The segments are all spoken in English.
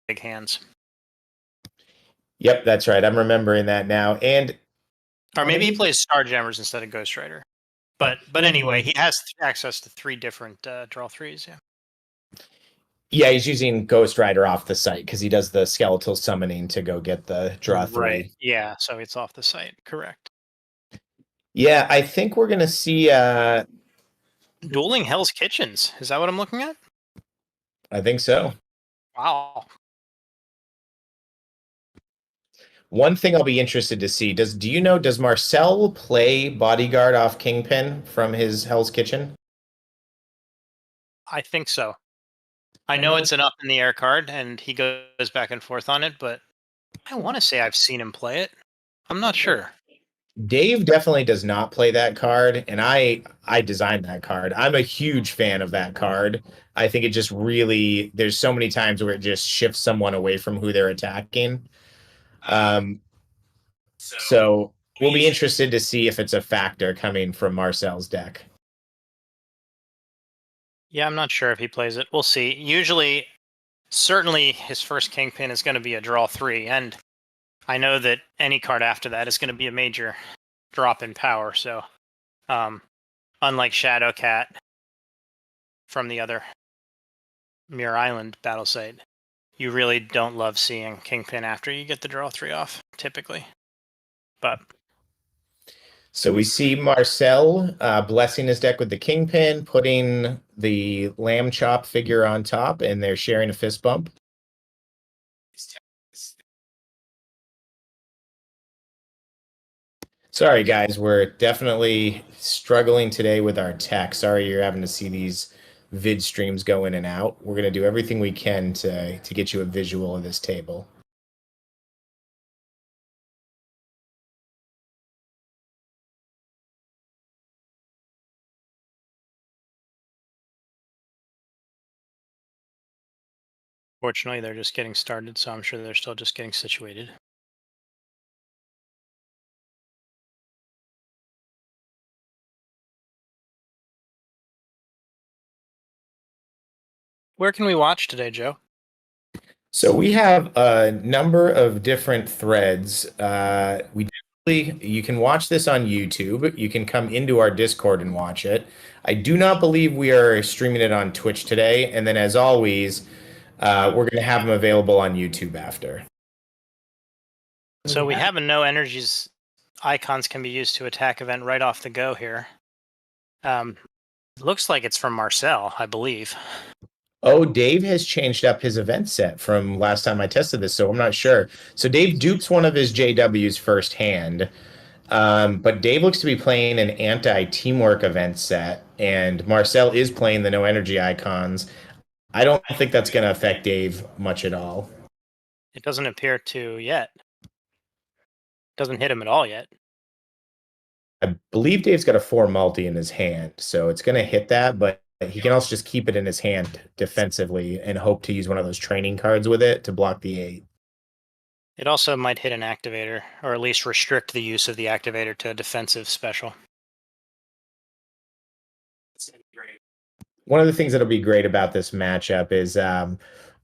big hands. Yep, that's right. I'm remembering that now. And or maybe he plays Starjammers instead of Ghost Rider. But anyway, he has access to 3 different draw 3s. Yeah. Yeah, he's using Ghost Rider off the site because he does the skeletal summoning to go get the draw 3. Right. Yeah, so it's off the site. Correct. Yeah, I think we're gonna see. Dueling Hell's Kitchens. Is that what I'm looking at? I think so. Wow. One thing I'll be interested to see, does Marcel play Bodyguard off Kingpin from his Hell's Kitchen? I think so. I know it's an up in the air card, and he goes back and forth on it, but I want to say I've seen him play it. I'm not sure. Dave definitely does not play that card, and I designed that card. I'm a huge fan of that card. I think it just really, there's so many times where it just shifts someone away from who they're attacking. So we'll be interested to see if it's a factor coming from Marcel's deck. Yeah, I'm not sure if he plays it. We'll see. Usually, certainly his first Kingpin is going to be a draw 3, and I know that any card after that is going to be a major drop in power. So, unlike Shadowcat from the other Mirror Island battle site, you really don't love seeing Kingpin after you get the draw 3 off, typically. But so we see Marcel blessing his deck with the Kingpin, putting the Lamb Chop figure on top, and they're sharing a fist bump. Sorry, guys, we're definitely struggling today with our tech. Sorry you're having to see these vid streams go in and out. We're going to do everything we can to get you a visual of this table. fortunately, they're just getting started, so I'm sure they're still just getting situated. Where can we watch today, Joe? So we have a number of different threads. You can watch this on YouTube. You can come into our Discord and watch it. I do not believe we are streaming it on Twitch today. And then, as always, we're going to have them available on YouTube after. So we have a no energies icons can be used to attack event right off the go here. Looks like it's from Marcel, I believe. Oh, Dave has changed up his event set from last time I tested this, so I'm not sure. So Dave dupes one of his JWs firsthand, but Dave looks to be playing an anti-teamwork event set, and Marcel is playing the no energy icons. I don't think that's going to affect Dave much at all. It doesn't appear to yet. Doesn't hit him at all yet. I believe Dave's got a 4 multi in his hand, so it's going to hit that, but he can also just keep it in his hand defensively and hope to use one of those training cards with it to block the 8. It also might hit an activator, or at least restrict the use of the activator to a defensive special. One of the things that'll be great about this matchup is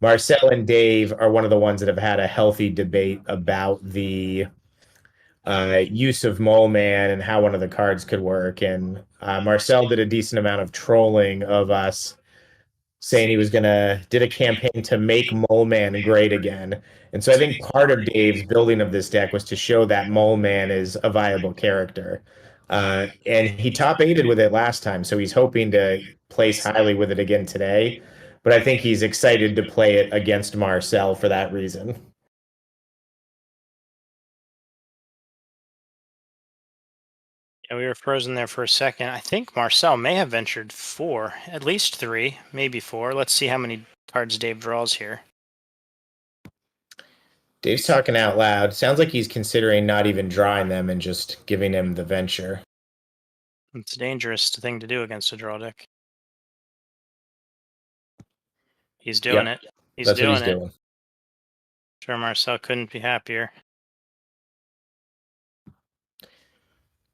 Marcel and Dave are one of the ones that have had a healthy debate about the use of Mole Man and how one of the cards could work. And Marcel did a decent amount of trolling of us, saying he was did a campaign to make Mole Man great again. And so I think part of Dave's building of this deck was to show that Mole Man is a viable character. And he top 8'd with it last time, so he's hoping to place highly with it again today. But I think he's excited to play it against Marcel for that reason. Yeah, we were frozen there for a second. I think Marcel may have ventured 4, at least 3, maybe 4. Let's see how many cards Dave draws here. Dave's talking out loud. Sounds like he's considering not even drawing them and just giving him the venture. It's a dangerous thing to do against a draw deck. He's doing it. That's what he's doing. Sure, Marcel couldn't be happier.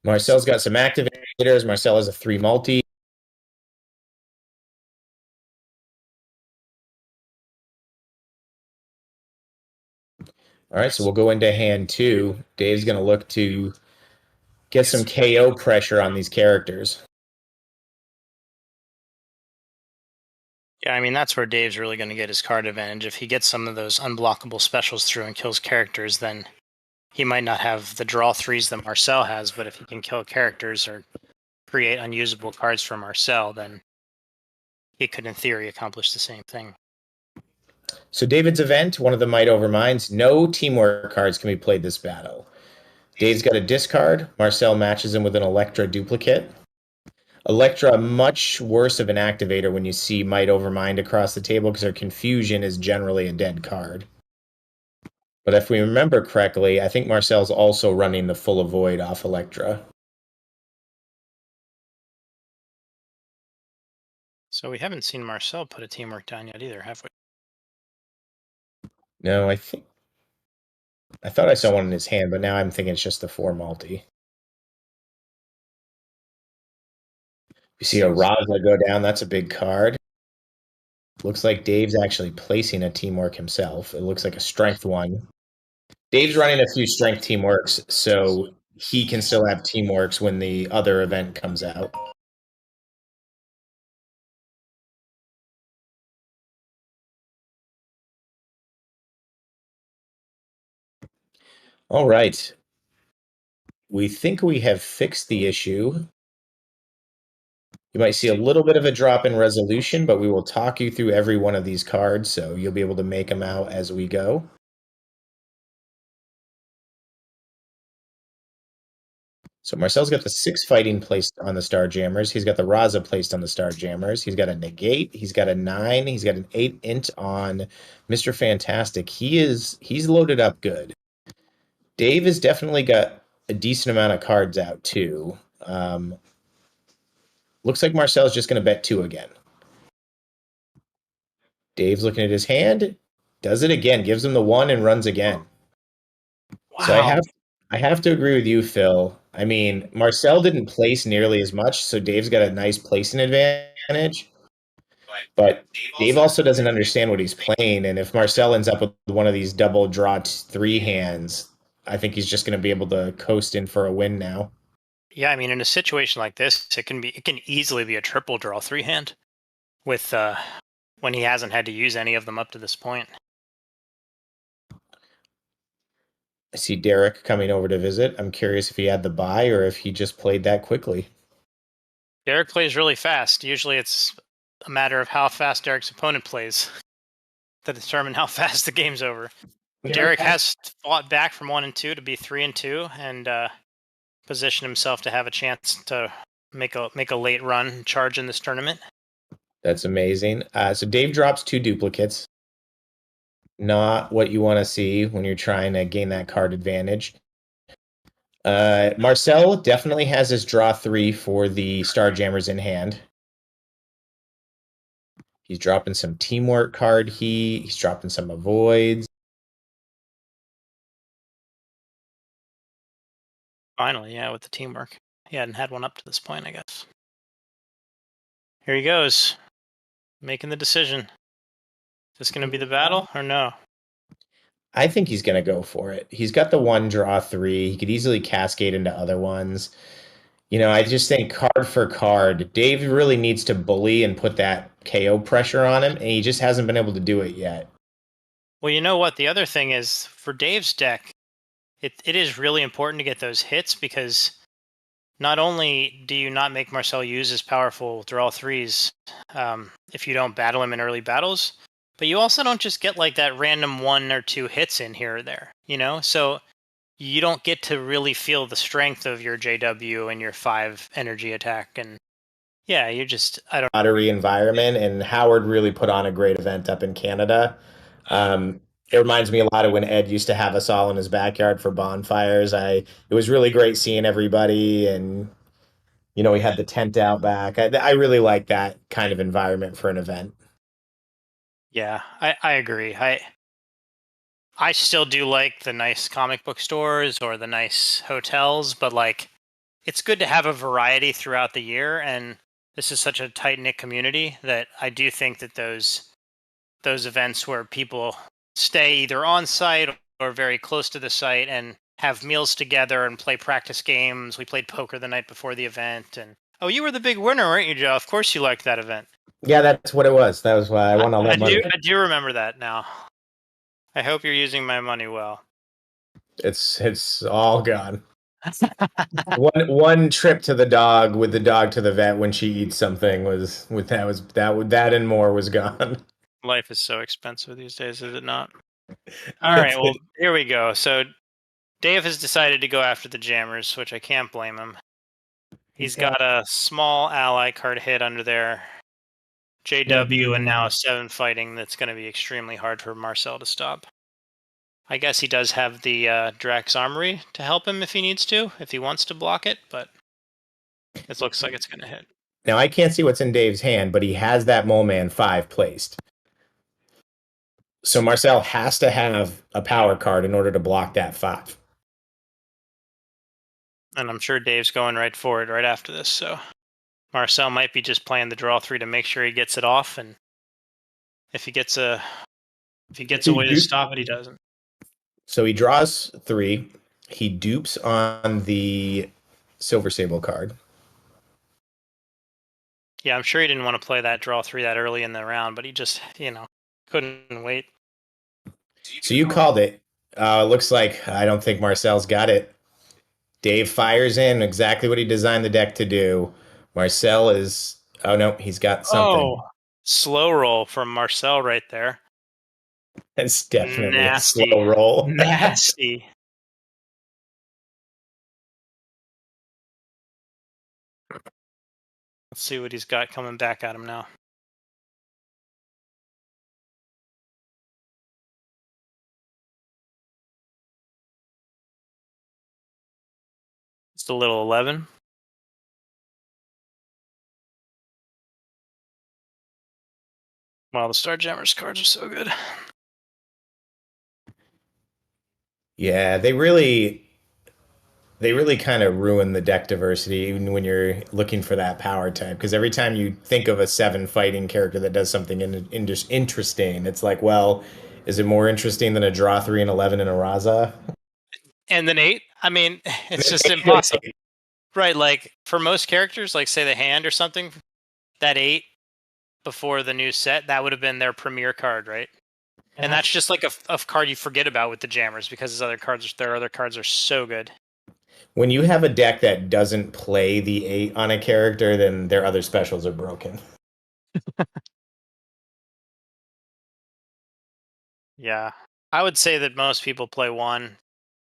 Marcel's got some activators. Marcel has a 3 multi. All right, so we'll go into hand two. Dave's going to look to get some KO pressure on these characters. Yeah, I mean, that's where Dave's really going to get his card advantage. If he gets some of those unblockable specials through and kills characters, then he might not have the draw threes that Marcel has, but if he can kill characters or create unusable cards for Marcel, then he could, in theory, accomplish the same thing. So David's event, one of the Might Over Minds, no teamwork cards can be played this battle. Dave's got a discard. Marcel matches him with an Electra duplicate. Electra, much worse of an activator when you see Might Over Mind across the table because her confusion is generally a dead card. But if we remember correctly, I think Marcel's also running the Full of Void off Electra. So we haven't seen Marcel put a teamwork down yet either, have we? No, I thought I saw one in his hand, but now I'm thinking it's just the 4 multi. You see a Raza go down, that's a big card. Looks like Dave's actually placing a teamwork himself. It looks like a strength one. Dave's running a few strength teamworks, so he can still have teamworks when the other event comes out. All right. We think we have fixed the issue. You might see a little bit of a drop in resolution, but we will talk you through every one of these cards, so you'll be able to make them out as we go. So Marcel's got the 6 fighting placed on the Starjammers. He's got the Raza placed on the Starjammers. He's got a negate. He's got a 9. He's got an 8 int on Mr. Fantastic. He's loaded up good. Dave has definitely got a decent amount of cards out too. Looks like Marcel's just going to bet 2 again. Dave's looking at his hand, does it again, gives him the 1 and runs again. Wow. So I have to agree with you, Phil. I mean, Marcel didn't place nearly as much, so Dave's got a nice placing advantage. But Dave also doesn't understand what he's playing, and if Marcel ends up with one of these double draw 3 hands, I think he's just going to be able to coast in for a win now. Yeah, I mean, in a situation like this, it can easily be a triple draw 3 hand with when he hasn't had to use any of them up to this point. I see Derek coming over to visit. I'm curious if he had the buy or if he just played that quickly. Derek plays really fast. Usually it's a matter of how fast Derek's opponent plays to determine how fast the game's over. Derek has fought back from 1 and 2 to be 3 and 2 and position himself to have a chance to make a late run charge in this tournament. That's amazing. So Dave drops 2 duplicates. Not what you want to see when you're trying to gain that card advantage. Marcel definitely has his draw 3 for the Starjammers in hand. He's dropping some teamwork card heat. He's dropping some avoids. Finally, yeah, with the teamwork. He hadn't had one up to this point, I guess. Here he goes, making the decision. Is this going to be the battle or no? I think he's going to go for it. He's got the 1 draw 3. He could easily cascade into other ones. You know, I just think card for card, Dave really needs to bully and put that KO pressure on him, and he just hasn't been able to do it yet. Well, you know what? The other thing is, for Dave's deck, it is really important to get those hits because not only do you not make Marcel use his powerful draw 3s if you don't battle him in early battles, but you also don't just get like that random 1 or 2 hits in here or there, you know? So you don't get to really feel the strength of your JW and your 5 energy attack. And yeah, you're just, I don't know. Lottery environment, and Howard really put on a great event up in Canada. It reminds me a lot of when Ed used to have us all in his backyard for bonfires. It was really great seeing everybody, and you know, we had the tent out back. I really like that kind of environment for an event. Yeah, I agree. I still do like the nice comic book stores or the nice hotels, but like it's good to have a variety throughout the year, and this is such a tight-knit community that I do think that those events where people stay either on site are very close to the site and have meals together and play practice games. We played poker the night before the event, and oh, you were the big winner, weren't you, Joe? Of course, you liked that event. Yeah, that's what it was. That was why I won all I that money. do. I do remember that now. I hope you're using my money well. It's all gone. One trip to the dog with the dog to the vet when she eats something that and more was gone. Life is so expensive these days, is it not? All right, well, here we go. So Dave has decided to go after the jammers, which I can't blame him. He's got a small ally card hit under there, JW, and now a 7 fighting that's going to be extremely hard for Marcel to stop. I guess he does have the Drax Armory to help him if he needs to, if he wants to block it, but it looks like it's going to hit. Now, I can't see what's in Dave's hand, but he has that Mole Man 5 placed. So Marcel has to have a power card in order to block that 5. And I'm sure Dave's going right for it right after this, so Marcel might be just playing the draw 3 to make sure he gets it off, and if he gets a way to stop it, he doesn't. So he draws 3. He dupes on the Silver Sable card. Yeah, I'm sure he didn't want to play that draw 3 that early in the round, but he just, couldn't wait. So you called it. Looks like I don't think Marcel's got it. Dave fires in exactly what he designed the deck to do. Marcel is... Oh, no, he's got something. Oh, slow roll from Marcel right there. It's definitely nasty. A slow roll. Nasty. Let's see what he's got coming back at him now. It's the little 11. Wow, the Starjammers cards are so good. Yeah, they really kind of ruin the deck diversity even when you're looking for that power type. Because every time you think of a 7 fighting character that does something interesting, it's like, well, is it more interesting than a draw 3 and 11 in a Raza? And then 8? I mean, it's just impossible. Right, like for most characters, like say the hand or something, that 8 before the new set, that would have been their premier card, right? And that's just like a card you forget about with the jammers because their other cards are so good. When you have a deck that doesn't play the 8 on a character, then their other specials are broken. Yeah. I would say that most people play 1.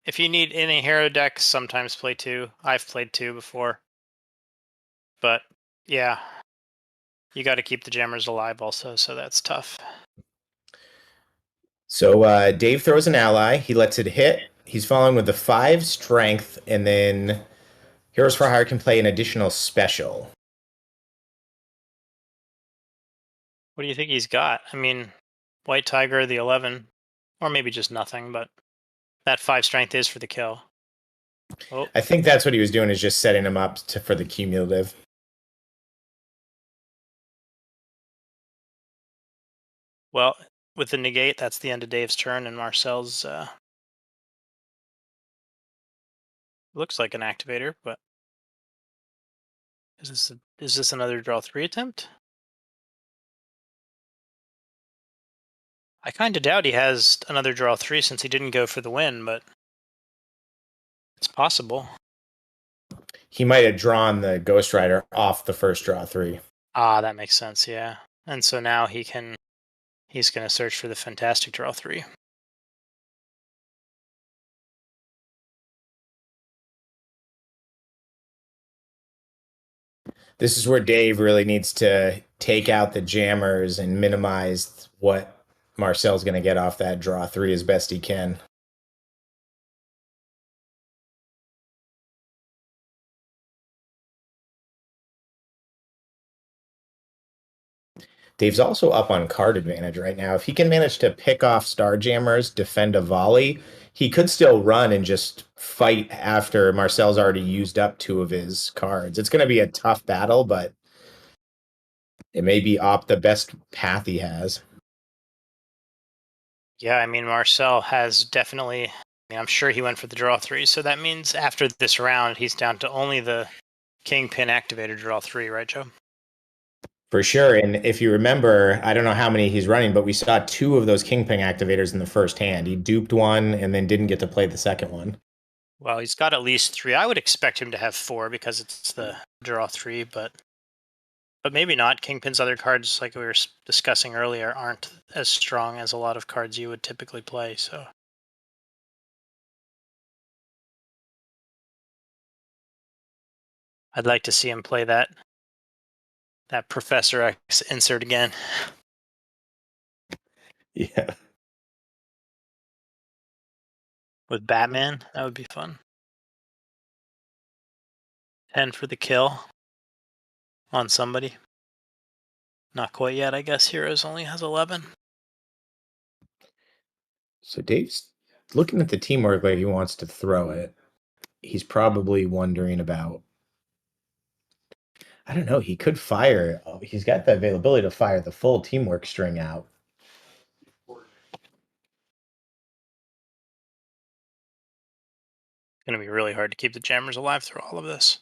If you need any hero decks, sometimes play 2. I've played 2 before. But yeah. You got to keep the jammers alive also, so that's tough. So Dave throws an ally. He lets it hit. He's following with the 5 strength, and then Heroes for Hire can play an additional special. What do you think he's got? I mean, White Tiger, the 11, or maybe just nothing, but that 5 strength is for the kill. Oh. I think that's what he was doing, is just setting him up for the cumulative. Well, with the negate, that's the end of Dave's turn, and Marcel's looks like an activator, but is this another draw 3 attempt? I kind of doubt he has another draw 3 since he didn't go for the win, but it's possible. He might have drawn the Ghost Rider off the first draw 3. Ah, that makes sense, yeah. And so now he's going to search for the fantastic draw 3. This is where Dave really needs to take out the jammers and minimize what Marcel's going to get off that draw 3 as best he can. Dave's also up on card advantage right now. If he can manage to pick off Starjammers, defend a volley, he could still run and just fight after Marcel's already used up 2 of his cards. It's going to be a tough battle, but it may be the best path he has. Yeah, I mean, Marcel has definitely. I mean, I'm sure he went for the draw three, so that means after this round, he's down to only the Kingpin activated draw three, right, Joe? For sure. And if you remember, I don't know how many he's running, but we saw two of those Kingpin activators in the first hand. He duped one and then didn't get to play the second one. Well, he's got at least three. I would expect him to have four because it's the draw three, but maybe not. Kingpin's other cards, like we were discussing earlier, aren't as strong as a lot of cards you would typically play. So I'd like to see him play that Professor X insert again. Yeah. With Batman. That would be fun. 10 for the kill on somebody. Not quite yet, I guess. Heroes only has 11. So Dave's looking at the teamwork like he wants to throw it. He's probably wondering about, I don't know, he could fire. Oh, he's got the availability to fire the full teamwork string out. It's going to be really hard to keep the jammers alive through all of this.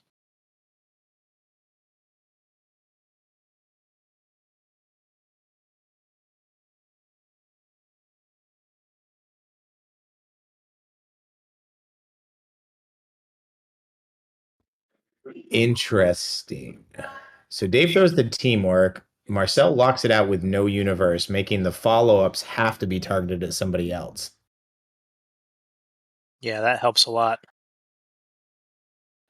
Interesting. So Dave throws the teamwork. Marcel locks it out with no universe, making the follow-ups have to be targeted at somebody else. Yeah, that helps a lot.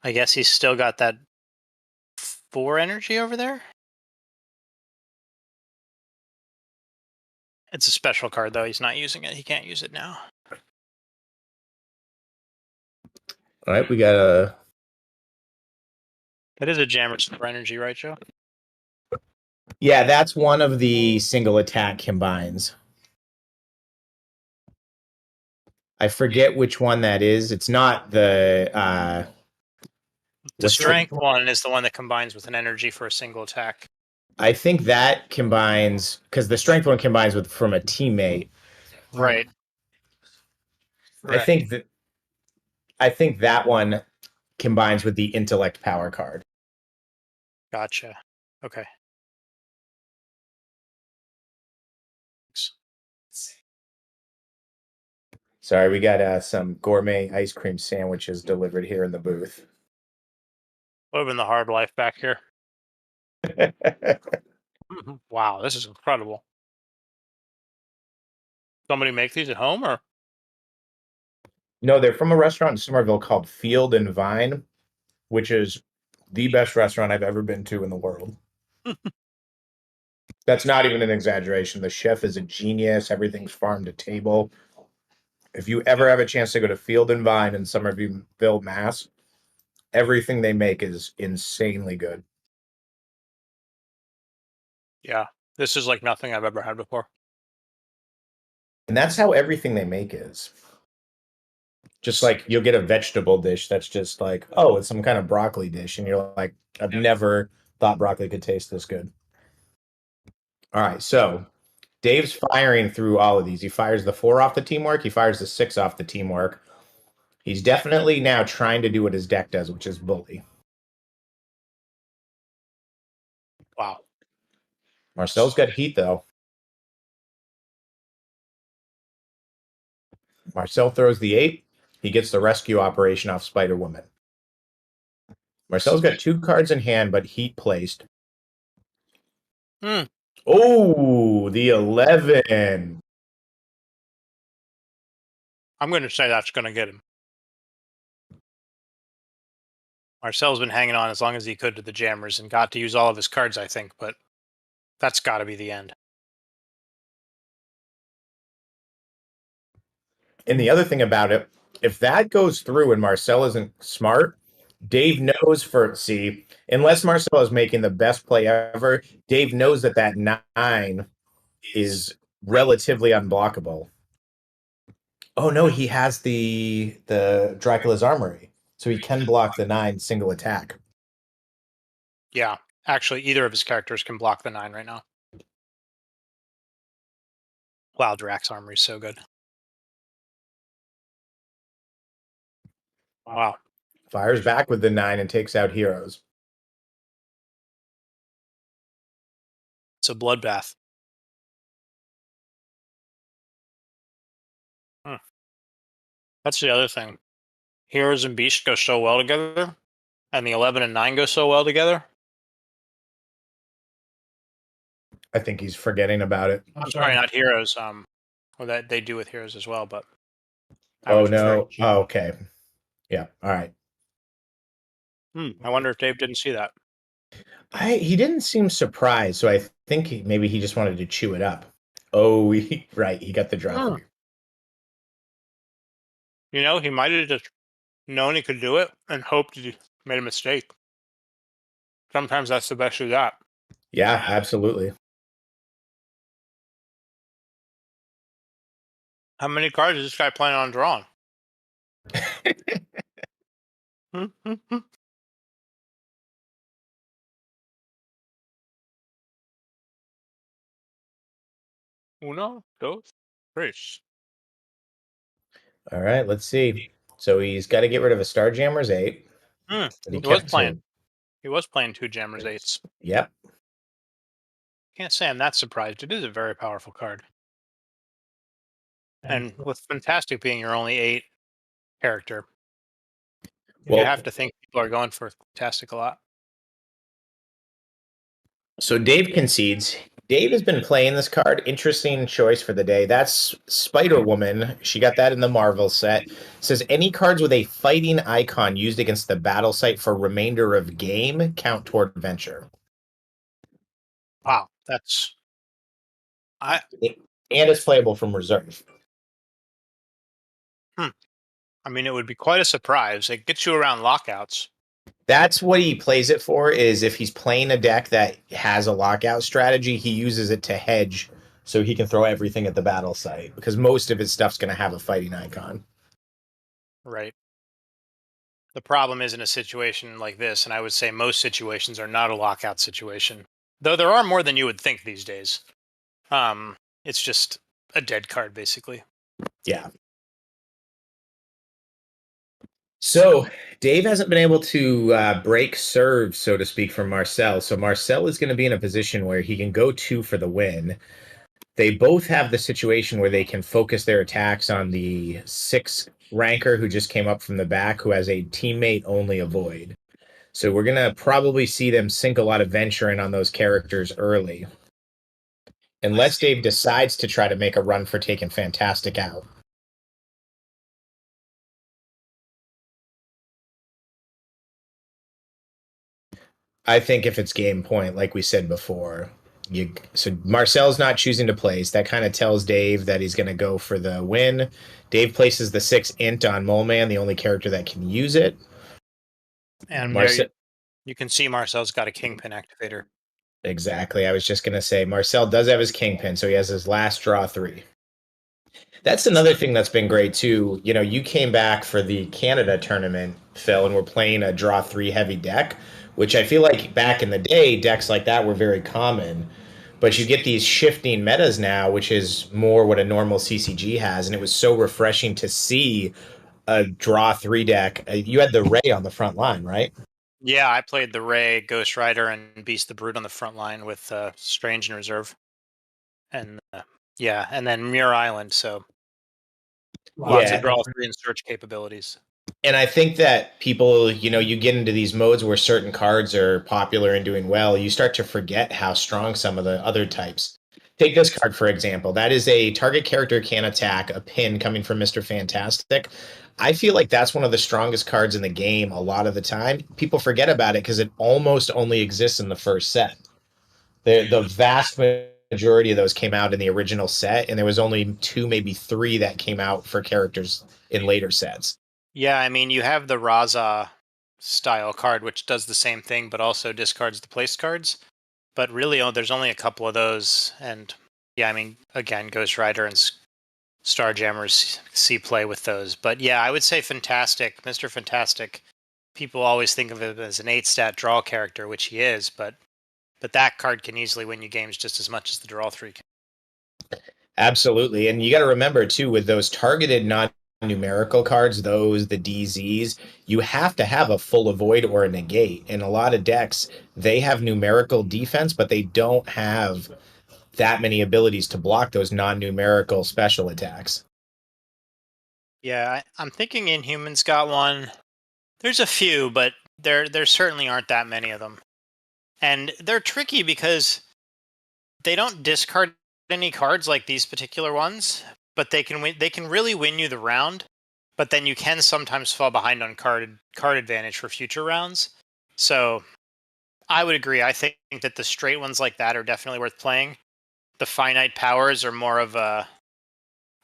I guess he's still got that 4 energy over there. It's a special card, though. He's not using it. He can't use it now. All right, we got a. That is a jammer's 4 energy, right, Joe? Yeah, that's one of the single attack combines. I forget which one that is. It's not the. The strength one is the one that combines with an energy for a single attack. I think that combines because the strength one combines with from a teammate. Right. I think that one combines with the intellect power card. Gotcha. Okay. Sorry, we got some gourmet ice cream sandwiches delivered here in the booth. Living the hard life back here. Wow, this is incredible. Somebody make these at home, or? No, they're from a restaurant in Somerville called Field and Vine, which is the best restaurant I've ever been to in the world. That's not even an exaggeration. The chef is a genius. Everything's farm to table. If you ever have a chance to go to Field and Vine in Somerville, Mass, everything they make is insanely good. Yeah, this is like nothing I've ever had before. And that's how everything they make is. Just like you'll get a vegetable dish that's just like, oh, it's some kind of broccoli dish. And you're like, I've never thought broccoli could taste this good. All right, so Dave's firing through all of these. He fires the 4 off the teamwork. He fires the 6 off the teamwork. He's definitely now trying to do what his deck does, which is bully. Wow. Marcel's got heat, though. Marcel throws the 8. He gets the rescue operation off Spider Woman. Marcel's got 2 cards in hand, but heat placed. Oh, the 11. I'm going to say that's going to get him. Marcel's been hanging on as long as he could to the jammers and got to use all of his cards, I think, but that's got to be the end. And the other thing about it, if that goes through and Marcel isn't smart, Dave knows unless Marcel is making the best play ever, Dave knows that 9 is relatively unblockable. Oh no, he has the Dracula's Armory, so he can block the 9 single attack. Yeah, actually, either of his characters can block the 9 right now. Wow, Drax Armory is so good. Wow. Fires back with the 9 and takes out heroes. It's a bloodbath. Hmm. That's the other thing. Heroes and Beast go so well together, and the 11 and 9 go so well together. I think he's forgetting about it. I'm sorry, not Heroes. Well, that they do with Heroes as well, but I Oh was referring. no. Oh, okay. Yeah. All right. I wonder if Dave didn't see that. He didn't seem surprised, so I think maybe he just wanted to chew it up. Oh, right. He got the draw Hmm. 3. You know, he might have just known he could do it and hoped he made a mistake. Sometimes that's the best you got. Yeah, absolutely. How many cards is this guy planning on drawing? Uno, dos, tres. All right, let's see. So he's got to get rid of a Starjammer's 8, but he He was kept playing. 2. He was playing 2 Jammers 8s. Yep. Can't say I'm that surprised. It is a very powerful card. And with Fantastic being your only 8 character, you Well, have to think people are going for Fantastic a lot. so Dave concedes. Dave has been playing this card. Interesting choice for the day. That's Spider Woman. She got that in the Marvel set. It says any cards with a fighting icon used against the battle site for remainder of game count toward adventure. Wow, that's I. And it's playable from reserve. I mean, it would be quite a surprise. It gets you around lockouts. That's what he plays it for, is if he's playing a deck that has a lockout strategy, he uses it to hedge so he can throw everything at the battle site, because most of his stuff's going to have a fighting icon. Right. The problem is in a situation like this, and I would say most situations are not a lockout situation, though there are more than you would think these days. It's just a dead card, basically. Yeah. So Dave hasn't been able to break serve, so to speak, from Marcel. So Marcel is going to be in a position where he can go 2 for the win. They both have the situation where they can focus their attacks on the 6 ranker who just came up from the back, who has a teammate only avoid. So we're going to probably see them sink a lot of venture in on those characters early. Unless Dave decides to try to make a run for taking Fantastic out. I think if it's game point, like we said before, so Marcel's not choosing to place. That kind of tells Dave that he's going to go for the win. Dave places the 6 int on Mole Man, the only character that can use it. And Marcel, you can see Marcel's got a Kingpin activator. exactly. I was just going to say Marcel does have his Kingpin, so he has his last draw 3. That's another thing that's been great too. You know, you came back for the Canada tournament, Phil, and we're playing a draw 3 heavy deck, which I feel like back in the day, decks like that were very common. But you get these shifting metas now, which is more what a normal CCG has, and it was so refreshing to see a draw 3 deck. You had the Ray on the front line, right? Yeah, I played the Ray, Ghost Rider, and Beast the Brute on the front line with Strange in reserve. And yeah, and then Muir Island, so lots of Yeah. draw 3 and search capabilities. And I think that people, you get into these modes where certain cards are popular and doing well, you start to forget how strong some of the other types. Take this card, for example. That is a target character can attack, a pin coming from Mr. Fantastic. I feel like that's one of the strongest cards in the game a lot of the time. People forget about it because it almost only exists in the first set. The vast majority of those came out in the original set, and there was only 2, maybe 3 that came out for characters in later sets. Yeah, I mean, you have the Raza style card, which does the same thing, but also discards the place cards. But really, there's only a couple of those. And yeah, I mean, again, Ghost Rider and Starjammers see play with those. But yeah, I would say Fantastic, Mr. Fantastic. People always think of him as an 8-stat draw character, which he is, but that card can easily win you games just as much as the draw 3 can. Absolutely. And you got to remember too, with those targeted non-numerical cards, the DZs, you have to have a full avoid or a negate. In a lot of decks, they have numerical defense, but they don't have that many abilities to block those non-numerical special attacks. Yeah, I'm thinking Inhumans got one. There's a few, but there certainly aren't that many of them. And they're tricky because they don't discard any cards like these particular ones, but they can really win you the round, but then you can sometimes fall behind on card advantage for future rounds. So I would agree. I think that the straight ones like that are definitely worth playing. The finite powers are more of a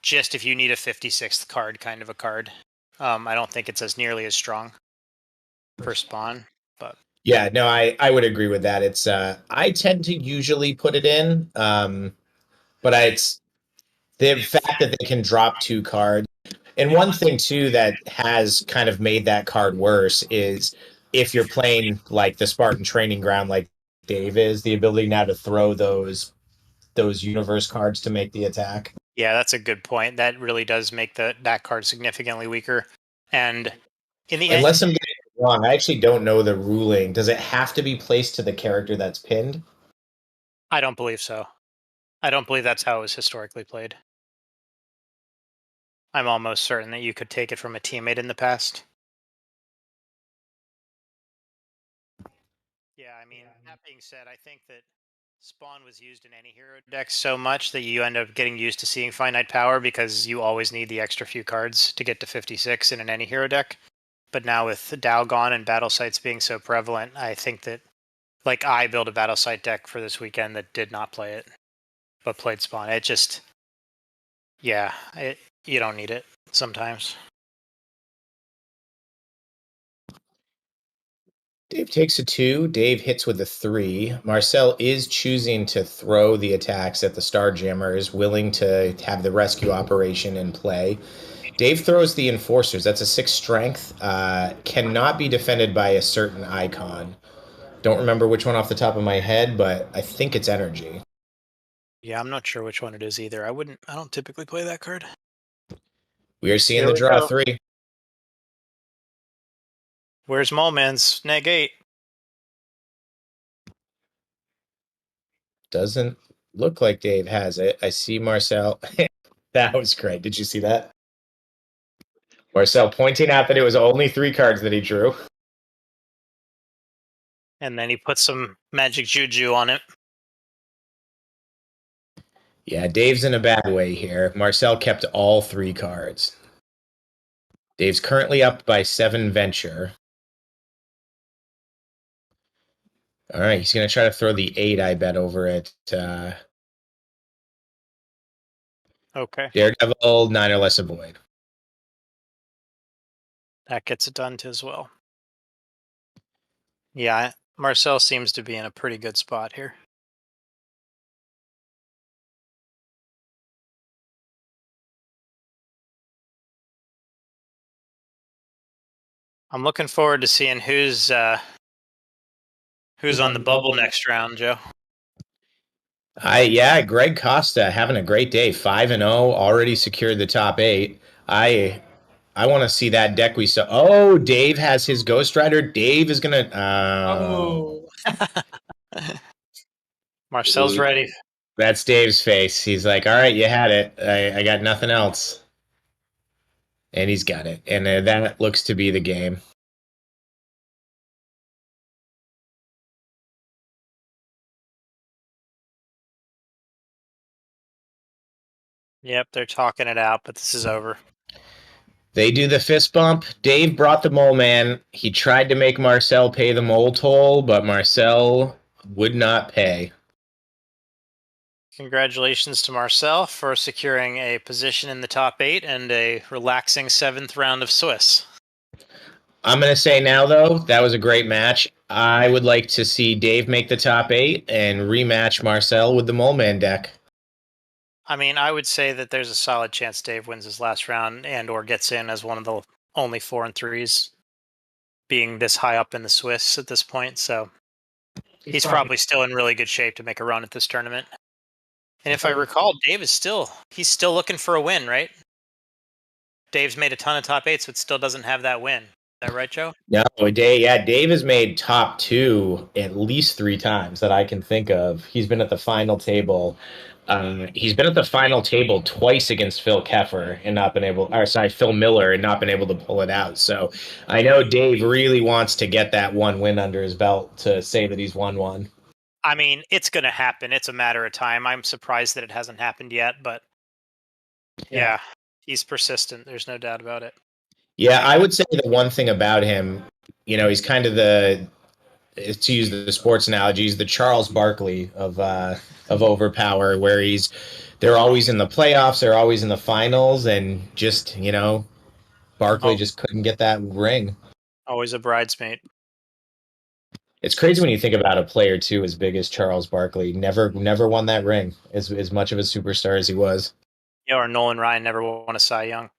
just if you need a 56th card kind of a card. I don't think it's as nearly as strong for spawn, but Yeah, no, I would agree with that. It's I tend to usually put it in, but it's the fact that they can drop two cards. And one thing too that has kind of made that card worse is if you're playing like the Spartan training ground like Dave is, the ability now to throw those universe cards to make the attack. yeah, that's a good point. That really does make that card significantly weaker. And in the end, Unless I'm getting it wrong, I actually don't know the ruling. Does it have to be placed to the character that's pinned? I don't believe so. I don't believe that's how it was historically played. I'm almost certain that you could take it from a teammate in the past. Yeah, I mean, that being said, I think that Spawn was used in any hero deck so much that you end up getting used to seeing finite power because you always need the extra few cards to get to 56 in an any hero deck. But now with Dow gone and battle sites being so prevalent, I think that like I built a battle site deck for this weekend that did not play it, but played Spawn. It just, yeah, you don't need it sometimes. Dave takes a two. Dave hits with a three. Marcel is choosing to throw the attacks at the Starjammer, is willing to have the rescue operation in play. Dave throws the enforcers. That's a six strength. Cannot be defended by a certain icon. Don't remember which one off the top of my head, but I think it's energy. Yeah, I'm not sure which one it is either. I don't typically play that card. We are seeing Here the we draw go. three. Where's Mallman's negate? Doesn't look like Dave has it. I see Marcel. That was great. Did you see that? Marcel pointing out that it was only three cards that he drew. And then he put some magic juju on it. Yeah, Dave's in a bad way here. Marcel kept all three cards. Dave's currently up by 7 venture. All right, he's going to try to throw the 8, I bet, over it. Okay, Daredevil, 9 or less avoid. that gets it done too as well. Yeah, Marcel seems to be in a pretty good spot here. I'm looking forward to seeing who's on the bubble next round, Joe. Yeah, Greg Costa having a great day. 5-0, already secured the top 8. I want to see that deck we saw. Oh, Dave has his Ghost Rider. Dave is going to Marcel's ready. That's Dave's face. He's like, "All right, you had it. I got nothing else." And he's got it. And that looks to be the game. Yep, they're talking it out, but this is over. They do the fist bump. Dave brought the mole man. He tried to make Marcel pay the mole toll, but Marcel would not pay. Congratulations to Marcel for securing a position in the top 8 and a relaxing 7th round of Swiss. I'm going to say now, though, that was a great match. I would like to see Dave make the top 8 and rematch Marcel with the mole man deck. I mean, I would say that there's a solid chance Dave wins his last round and or gets in as one of the only 4 and 3s being this high up in the Swiss at this point. So he's probably still in really good shape to make a run at this tournament. And if I recall, he's still looking for a win, right? Dave's made a ton of top eights, but still doesn't have that win. Is that right, Joe? No, Dave has made top two at least 3 times that I can think of. He's been at the final table. He's been at the final table twice against Phil Keffer and not been able, or sorry, Phil Miller and not been able to pull it out. So I know Dave really wants to get that one win under his belt to say that he's won one. I mean, it's going to happen. It's a matter of time. I'm surprised that it hasn't happened yet, but yeah, he's persistent. There's no doubt about it. Yeah, I would say the one thing about him, he's kind of to use the sports analogy, he's the Charles Barkley of Overpower, where they're always in the playoffs, they're always in the finals, and just Barkley just couldn't get that ring. Always a bridesmaid. It's crazy when you think about a player too as big as Charles Barkley. Never won that ring as much of a superstar as he was. Yeah, or Nolan Ryan never won a Cy Young.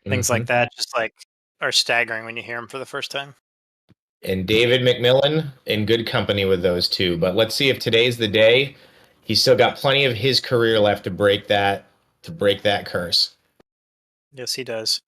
Things like that just are staggering when you hear them for the first time. And David McMillan in good company with those two. But let's see if today's the day. He's still got plenty of his career left to break that curse. Yes, he does.